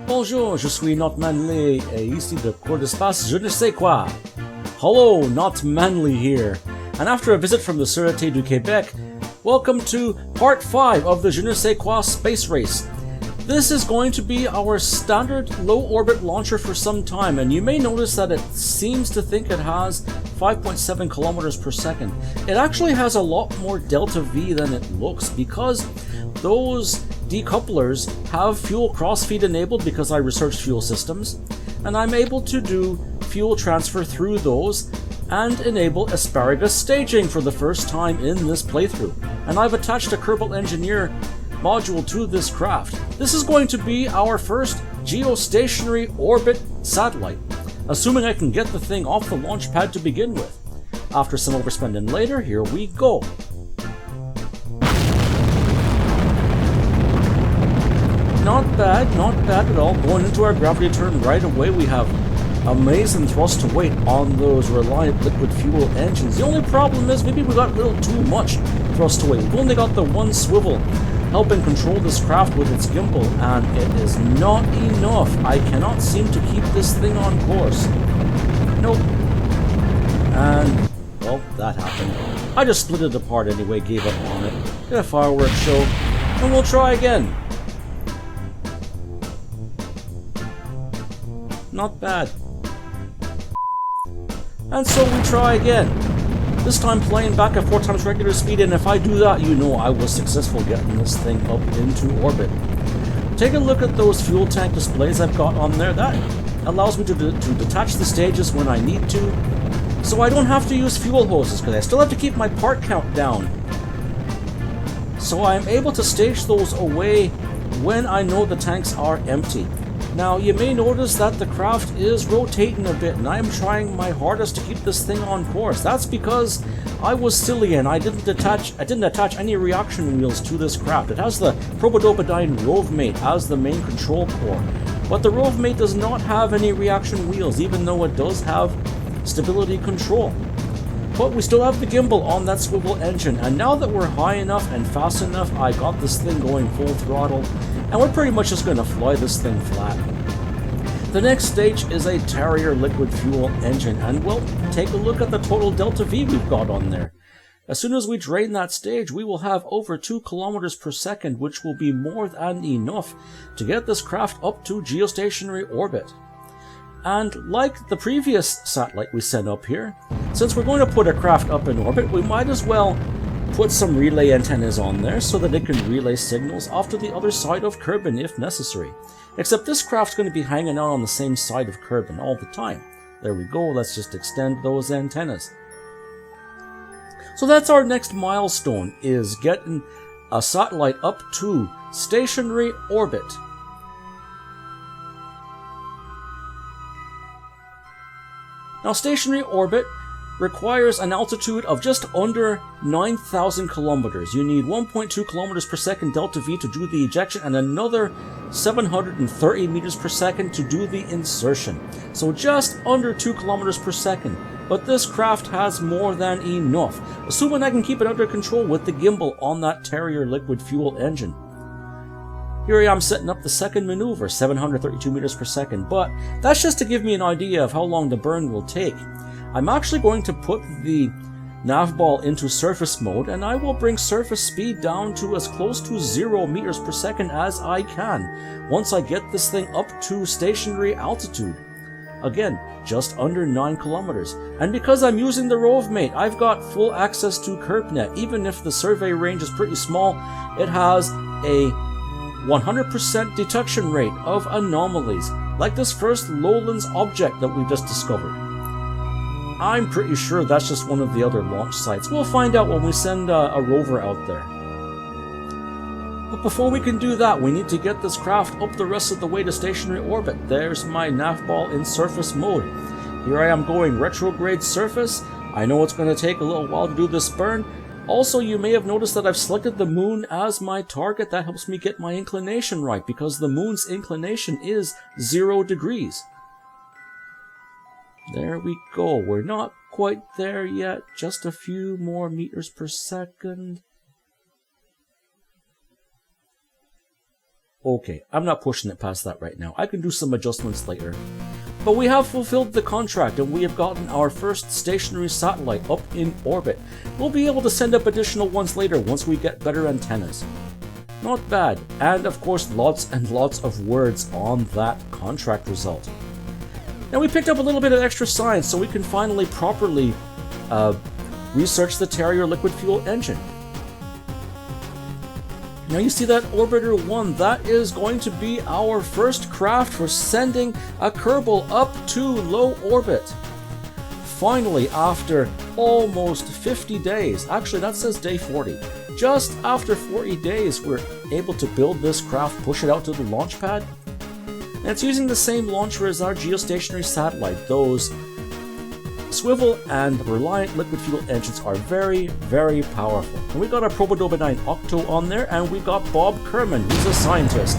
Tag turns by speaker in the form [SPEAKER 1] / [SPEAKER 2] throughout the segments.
[SPEAKER 1] Bonjour, je suis Not Manly, et ici de cours d'espace je ne sais quoi. Hello, Not Manly here. And after a visit from the Sûreté du Québec, welcome to part 5 of the Je ne sais quoi space race. This is going to be our standard low-orbit launcher for some time, and you may notice that it seems to think it has 5.7 kilometers per second. It actually has a lot more delta V than it looks, because those decouplers have fuel crossfeed enabled because I researched fuel systems, and I'm able to do fuel transfer through those and enable asparagus staging for the first time in this playthrough. And I've attached a Kerbal Engineer module to this craft. This is going to be our first geostationary orbit satellite, assuming I can get the thing off the launch pad to begin with. After some overspending later, here we go. Not bad at all. Going into our gravity turn right away, we have amazing thrust to weight on those reliant liquid fuel engines. The only problem is maybe we got a little too much thrust to weight. We've only got the one swivel helping control this craft with its gimbal, and it is not enough. I cannot seem to keep this thing on course. Nope. And, well, that happened. I just split it apart anyway, gave up on it. Did a fireworks show, and we'll try again. Not bad. And so we try again. This time playing back at 4 times regular speed, and if I do that, you know I was successful getting this thing up into orbit. Take a look at those fuel tank displays I've got on there. That allows me to detach the stages when I need to, so I don't have to use fuel hoses, because I still have to keep my part count down. So I'm able to stage those away when I know the tanks are empty. Now, you may notice that the craft is rotating a bit, and I'm trying my hardest to keep this thing on course. That's because I was silly and I didn't attach any reaction wheels to this craft. It has the Probodopadine Rovemate as the main control core, but the Rovemate does not have any reaction wheels, even though it does have stability control. But we still have the gimbal on that swivel engine, and now that we're high enough and fast enough, I got this thing going full throttle, and we're pretty much just going to fly this thing flat. The next stage is a Terrier liquid fuel engine, and we'll take a look at the total delta V we've got on there. As soon as we drain that stage, we will have over 2 kilometers per second, which will be more than enough to get this craft up to geostationary orbit. And like the previous satellite we sent up here, since we're going to put a craft up in orbit, we might as well put some relay antennas on there so that it can relay signals off to the other side of Kerbin if necessary. Except this craft's going to be hanging out on the same side of Kerbin all the time. There we go, let's just extend those antennas. So that's our next milestone, is getting a satellite up to stationary orbit. Now, stationary orbit requires an altitude of just under 9,000 kilometers. You need 1.2 kilometers per second delta V to do the ejection, and another 730 meters per second to do the insertion. So just under 2 kilometers per second. But this craft has more than enough, assuming I can keep it under control with the gimbal on that Terrier liquid fuel engine. Here I am setting up the second maneuver, 732 meters per second, but that's just to give me an idea of how long the burn will take. I'm actually going to put the nav ball into surface mode, and I will bring surface speed down to as close to 0 meters per second as I can once I get this thing up to stationary altitude. Again, just under 9 kilometers. And because I'm using the Rovemate, I've got full access to KerbNet. Even if the survey range is pretty small, it has a 100% detection rate of anomalies, like this first lowlands object that we just discovered. I'm pretty sure that's just one of the other launch sites. We'll find out when we send a rover out there. But before we can do that, we need to get this craft up the rest of the way to stationary orbit. There's my nav ball in surface mode. Here I am going retrograde surface. I know it's going to take a little while to do this burn. Also, you may have noticed that I've selected the moon as my target. That helps me get my inclination right, because the moon's inclination is 0 degrees. There we go. We're not quite there yet. Just a few more meters per second. Okay, I'm not pushing it past that right now. I can do some adjustments later. But we have fulfilled the contract and we have gotten our first stationary satellite up in orbit. We'll be able to send up additional ones later once we get better antennas. Not bad, and of course lots and lots of words on that contract result. Now we picked up a little bit of extra science so we can finally properly research the Terrier liquid fuel engine. Now you see that Orbiter 1, that is going to be our first craft for sending a Kerbal up to low orbit. Finally, after almost 50 days, actually that says day 40, just after 40 days we're able to build this craft, push it out to the launch pad. And it's using the same launcher as our geostationary satellite. Those swivel and Reliant liquid fuel engines are very, very powerful. And we got a Probodoba 9 Octo on there, and we got Bob Kerman, who's a scientist.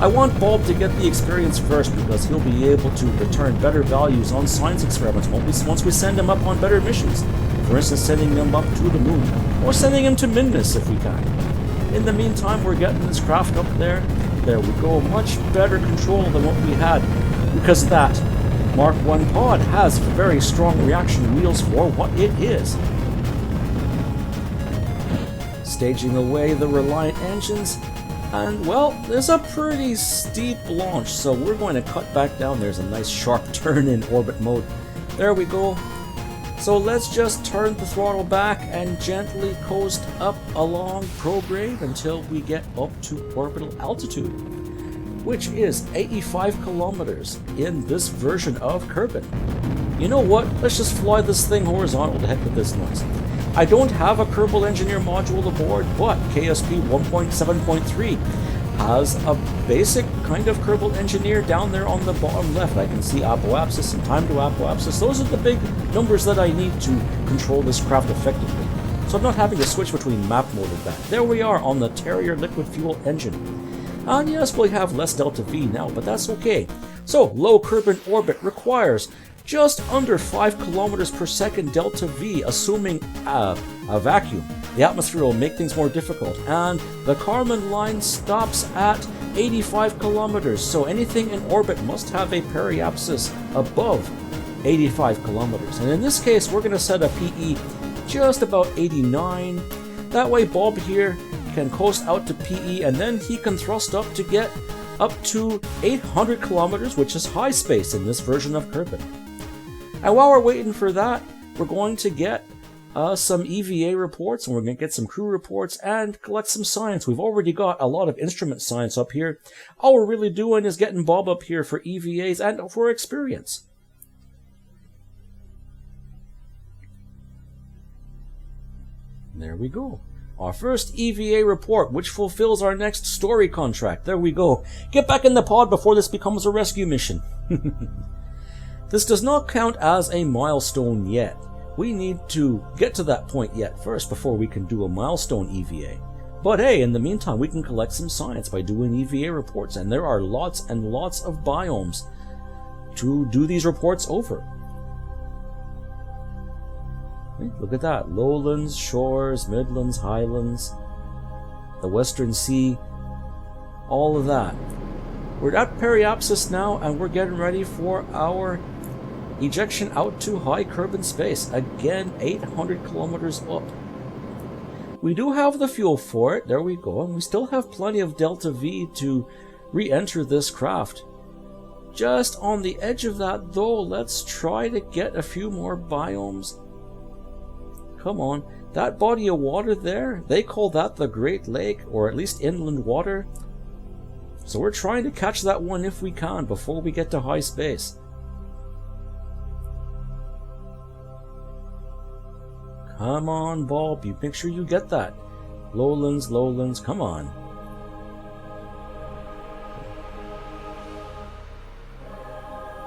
[SPEAKER 1] I want Bob to get the experience first because he'll be able to return better values on science experiments once we send him up on better missions. For instance, sending him up to the moon, or sending him to Minmus if we can. In the meantime, we're getting this craft up there. There we go, much better control than what we had because of that. Mark 1 pod has very strong reaction wheels for what it is. Staging away the Reliant engines, and well, there's a pretty steep launch, so we're going to cut back down. There's a nice sharp turn in orbit mode. There we go. So let's just turn the throttle back and gently coast up along Prograde until we get up to orbital altitude, which is 85 kilometers in this version of Kerbin. You know what? Let's just fly this thing horizontal. To heck with this noise. I don't have a Kerbal Engineer module aboard, but KSP 1.7.3 has a basic kind of Kerbal Engineer down there on the bottom left. I can see apoapsis and time to apoapsis. Those are the big numbers that I need to control this craft effectively. So I'm not having to switch between map mode and that. There we are on the Terrier liquid fuel engine. And yes, we have less delta V now, but that's okay. So, low Kerbin orbit requires just under 5 kilometers per second delta V, assuming a vacuum. The atmosphere will make things more difficult, and the Kármán line stops at 85 kilometers, so anything in orbit must have a periapsis above 85 kilometers. And in this case, we're going to set a PE just about 89. That way Bob here can coast out to PE, and then he can thrust up to get up to 800 kilometers, which is high space in this version of Kerbin. And while we're waiting for that, we're going to get some EVA reports, and we're going to get some crew reports and collect some science. We've already got a lot of instrument science up here. All we're really doing is getting Bob up here for EVAs and for experience. There we go. Our first EVA report, which fulfills our next story contract. There we go. Get back in the pod before this becomes a rescue mission. This does not count as a milestone yet. We need to get to that point yet first before we can do a milestone EVA. But hey, in the meantime, we can collect some science by doing EVA reports, and there are lots and lots of biomes to do these reports over. Look at that. Lowlands, shores, midlands, highlands, the Western Sea, all of that. We're at periapsis now, and we're getting ready for our ejection out to high Kerbin space. Again, 800 kilometers up. We do have the fuel for it. There we go. And we still have plenty of delta V to re-enter this craft. Just on the edge of that, though, let's try to get a few more biomes. Come on, that body of water there, they call that the Great Lake, or at least inland water. So we're trying to catch that one if we can before we get to high space. Come on, Bob, you make sure you get that. Lowlands, lowlands, come on.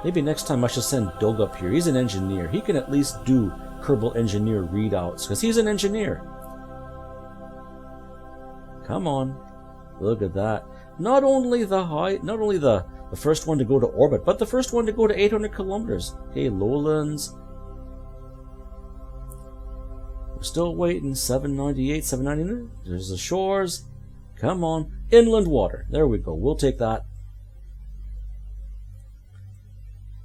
[SPEAKER 1] Maybe next time I should send Doug up here. He's an engineer. He can at least do Kerbal Engineer readouts, because he's an engineer. Come on. Look at that. Not only the first one to go to orbit, but the first one to go to 800 kilometers. Okay, lowlands. We're still waiting. 798, 799. There's the shores. Come on. Inland water. There we go. We'll take that.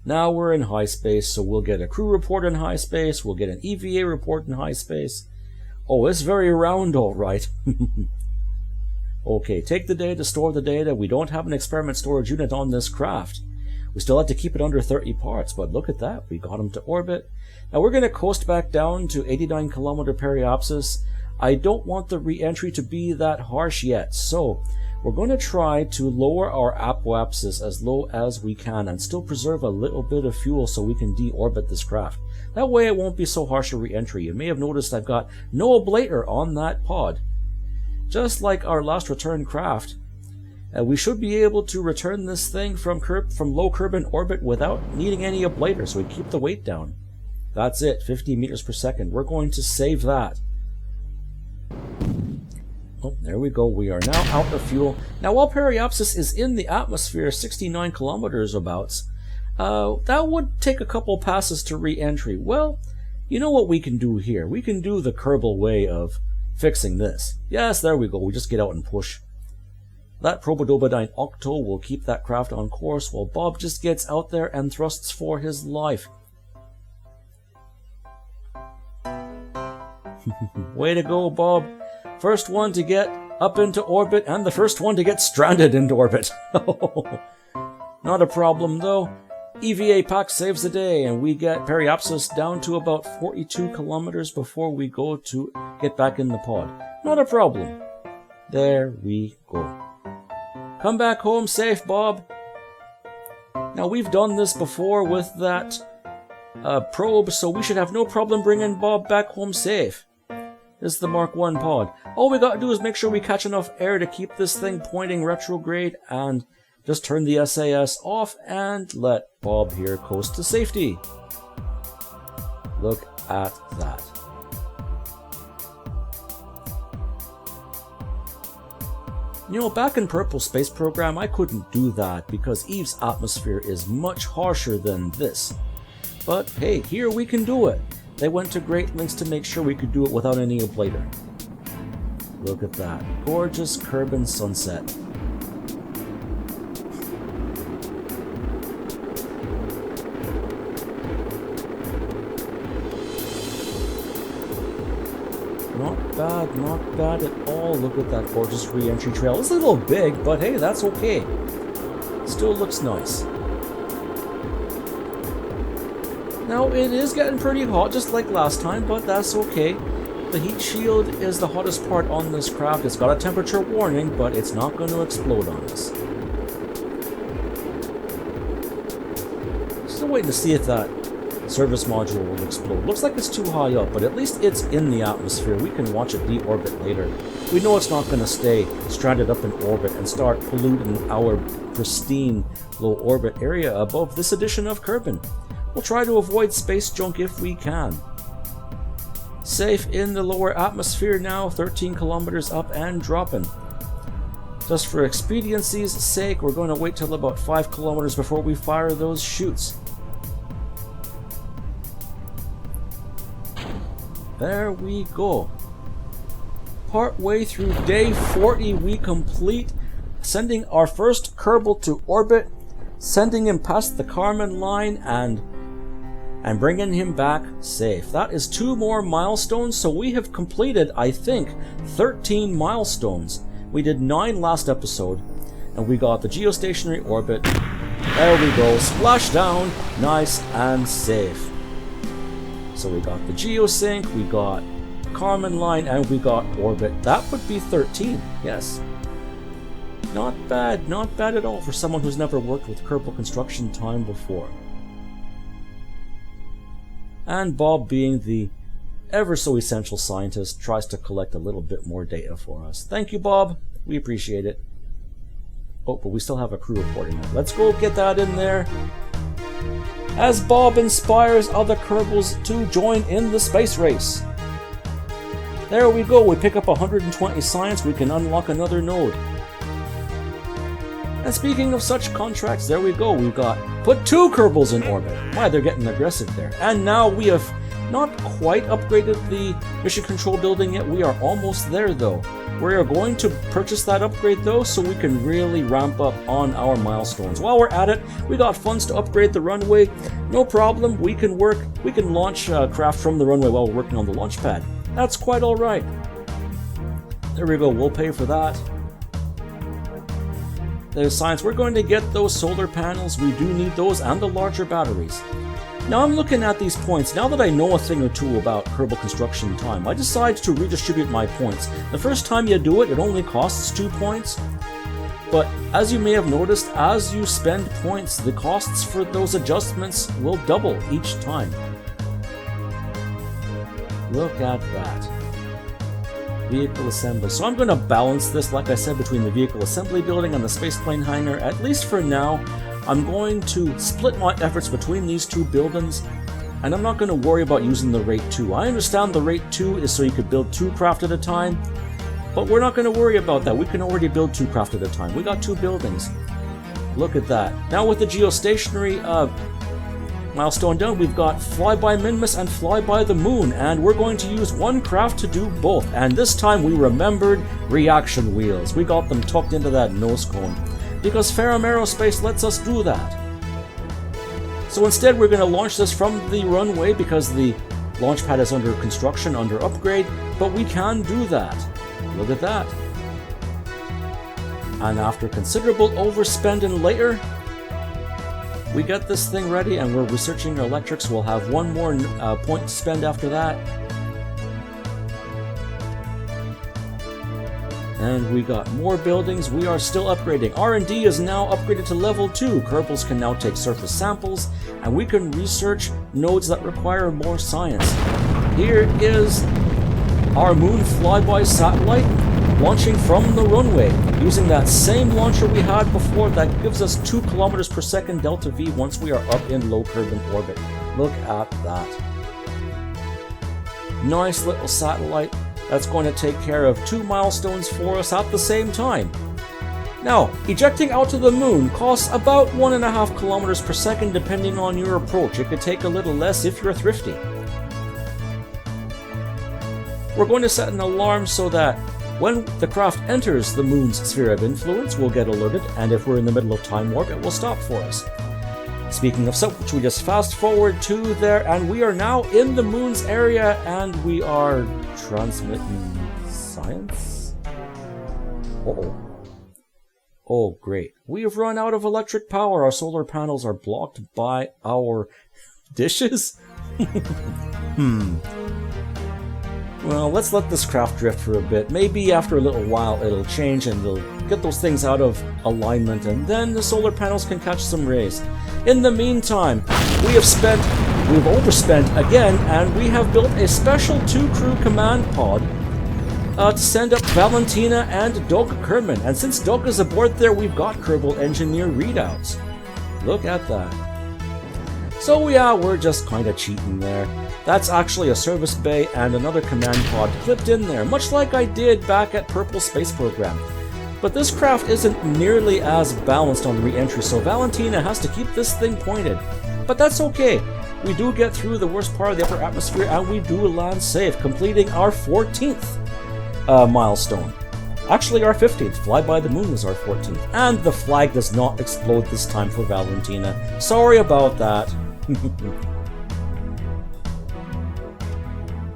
[SPEAKER 1] Now we're in high space, so we'll get a crew report in high space. We'll get an EVA report in high space. Oh, it's very round, all right. Okay, take the data, store the data. We don't have an experiment storage unit on this craft. We still have to keep it under 30 parts, but look at that. We got them to orbit. Now we're going to coast back down to 89 kilometer periapsis. I don't want the re-entry to be that harsh yet, so we're going to try to lower our apoapsis as low as we can and still preserve a little bit of fuel so we can deorbit this craft. That way it won't be so harsh a re-entry. You may have noticed I've got no ablator on that pod. Just like our last return craft, we should be able to return this thing from low Kerbin orbit without needing any ablator, so we keep the weight down. That's it, 50 meters per second. We're going to save that. Oh, there we go. We are now out of fuel. Now, while periapsis is in the atmosphere, 69 kilometers abouts, that would take a couple passes to re-entry. Well, you know what we can do here? We can do the Kerbal way of fixing this. Yes, there we go. We just get out and push. That Probodobodine Octo will keep that craft on course while Bob just gets out there and thrusts for his life. Way to go, Bob. First one to get up into orbit and the first one to get stranded into orbit. Not a problem though. EVA pack saves the day and we get periapsis down to about 42 kilometers before we go to get back in the pod. Not a problem. There we go. Come back home safe, Bob. Now we've done this before with that probe, so we should have no problem bringing Bob back home safe. This is the Mark 1 pod. All we gotta do is make sure we catch enough air to keep this thing pointing retrograde and just turn the SAS off and let Bob here coast to safety. Look at that. You know, back in Kerbal Space Program, I couldn't do that because Eve's atmosphere is much harsher than this. But hey, here we can do it. They went to great lengths to make sure we could do it without any ablator. Look at that. Gorgeous Kerbin sunset. Not bad at all. Look at that gorgeous re-entry trail. It's a little big, but hey, that's okay. Still looks nice. Now, it is getting pretty hot, just like last time, but that's okay. The heat shield is the hottest part on this craft. It's got a temperature warning, but it's not going to explode on us. Still waiting to see if that service module will explode. Looks like it's too high up, but at least it's in the atmosphere. We can watch it deorbit later. We know it's not going to stay stranded up in orbit and start polluting our pristine low orbit area above this edition of Kerbin. We'll try to avoid space junk if we can. Safe in the lower atmosphere now, 13 kilometers up and dropping. Just for expediency's sake, we're going to wait till about 5 kilometers before we fire those chutes. There we go. Part way through day 40, we complete sending our first Kerbal to orbit, sending him past the Kármán line and bringing him back safe. That is 2 more milestones, so we have completed, I think, 13 milestones. We did 9 last episode, and we got the geostationary orbit. There we go, splash down, nice and safe. So we got the geosync, we got Kármán line, and we got orbit. That would be 13, yes. Not bad at all for someone who's never worked with Kerbal construction time before. And Bob, being the ever so essential scientist, tries to collect a little bit more data for us. Thank you, Bob. We appreciate it. Oh, but we still have a crew reporting now. Let's go get that in there. As Bob inspires other Kerbals to join in the space race. There we go. We pick up 120 science. We can unlock another node. And speaking of such contracts, there we go. We've got put 2 Kerbals in orbit. Why, they're getting aggressive there. And now we have Not quite upgraded the mission control building yet. We are almost there though. We are going to purchase that upgrade though, so we can really ramp up on our milestones. While we're at it, we got funds to upgrade the runway. No problem, we can launch craft from the runway while we're working on the launch pad. That's quite alright. There we go, we'll pay for that. There's science. We're going to get those solar panels. We do need those and the larger batteries. Now I'm looking at these points. Now that I know a thing or two about Kerbal construction time, I decide to redistribute my points. The first time you do it, it only costs 2 points. But as you may have noticed, as you spend points, the costs for those adjustments will double each time. Look at that. Vehicle assembly. So I'm going to balance this, like I said, between the vehicle assembly building and the spaceplane hangar, at least for now. I'm going to split my efforts between these two buildings, and I'm not going to worry about using the rate 2. I understand the rate 2 is so you could build 2 craft at a time, but we're not going to worry about that. We can already build 2 craft at a time. We got 2 buildings. Look at that. Now with the geostationary milestone done, we've got Fly by Minmus and Fly by the Moon, and we're going to use 1 craft to do both. And this time we remembered reaction wheels. We got them tucked into that nose cone, because Ferrum Aerospace lets us do that. So instead we're going to launch this from the runway because the launch pad is under construction, under upgrade, but we can do that. Look at that. And after considerable overspending later, we get this thing ready and we're researching our electrics. We'll have 1 more point to spend after that. And we got more buildings. We are still upgrading. R&D is now upgraded to level 2. Kerbals can now take surface samples, and we can research nodes that require more science. Here is our moon flyby satellite launching from the runway using that same launcher we had before that gives us 2 kilometers per second delta V once we are up in low Kerbin orbit. Look at that. Nice little satellite that's going to take care of 2 milestones for us at the same time. Now, ejecting out to the moon costs about 1.5 kilometers per second depending on your approach. It could take a little less if you're thrifty. We're going to set an alarm so that when the craft enters the moon's sphere of influence, we'll get alerted, and if we're in the middle of time warp, it will stop for us. Speaking of which, we just fast forward to there, and we are now in the moon's area, and we are transmitting science? Uh-oh. Oh, great. We have run out of electric power. Our solar panels are blocked by our dishes? Well, let's let this craft drift for a bit. Maybe after a little while it'll change and we'll get those things out of alignment, and then the solar panels can catch some rays. In the meantime, we've overspent again, and we have built a special 2-crew command pod to send up Valentina and Doug Kerman. And since Doug is aboard there, we've got Kerbal engineer readouts. Look at that. So yeah, we're just kind of cheating there. That's actually a service bay and another command pod clipped in there, much like I did back at Kerbal Space Program. But this craft isn't nearly as balanced on re-entry, so Valentina has to keep this thing pointed. But that's okay. We do get through the worst part of the upper atmosphere, and we do land safe, completing our 14th milestone. Actually, our 15th. Fly by the Moon was our 14th. And the flag does not explode this time for Valentina. Sorry about that.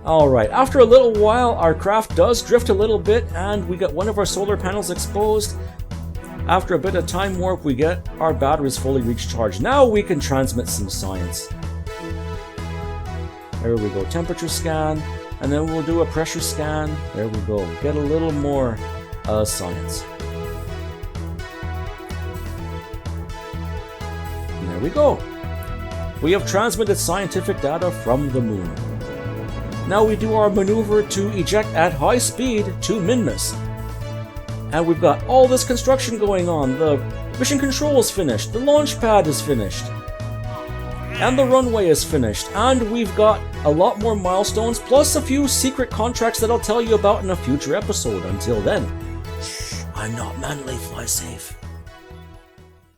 [SPEAKER 1] Alright, after a little while, our craft does drift a little bit, and we get one of our solar panels exposed. After a bit of time warp, we get our batteries fully recharged. Now we can transmit some science. There we go, temperature scan, and then we'll do a pressure scan. There we go, get a little more science. And there we go. We have transmitted scientific data from the moon. Now we do our maneuver to eject at high speed to Minmus. And we've got all this construction going on. The mission control is finished, the launch pad is finished, and the runway is finished. And we've got a lot more milestones, plus a few secret contracts that I'll tell you about in a future episode. Until then, I'm not manly, fly safe.